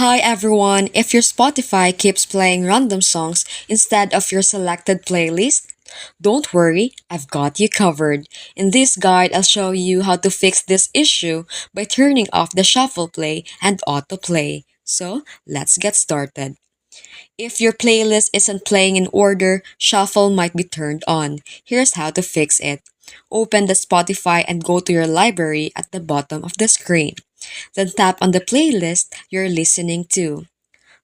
Hi everyone! If your Spotify keeps playing random songs instead of your selected playlist, don't worry, I've got you covered. In this guide, I'll show you how to fix this issue by turning off the shuffle play and autoplay. So, let's get started. If your playlist isn't playing in order, shuffle might be turned on. Here's how to fix it. Open the Spotify and go to your library at the bottom of the screen. Then tap on the playlist you're listening to.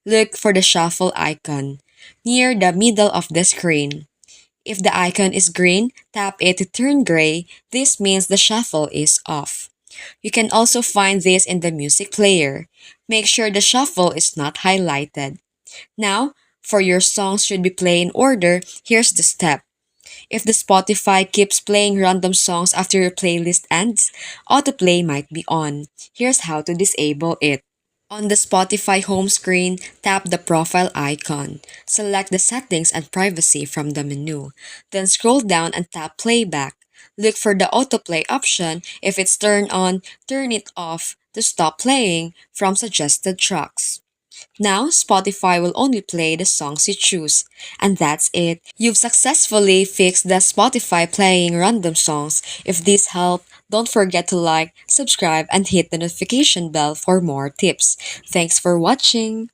Look for the shuffle icon near the middle of the screen. If the icon is green, tap it to turn gray. This means the shuffle is off. You can also find this in the music player. Make sure the shuffle is not highlighted. Now, for your songs should be playing in order, here's the step. If the Spotify keeps playing random songs after your playlist ends, autoplay might be on. Here's how to disable it. On the Spotify home screen, tap the profile icon. Select the settings and privacy from the menu. Then scroll down and tap playback. Look for the autoplay option. If it's turned on, turn it off to stop playing from suggested tracks. Now, Spotify will only play the songs you choose. And that's it. You've successfully fixed the Spotify playing random songs. If this helped, don't forget to like, subscribe, and hit the notification bell for more tips. Thanks for watching.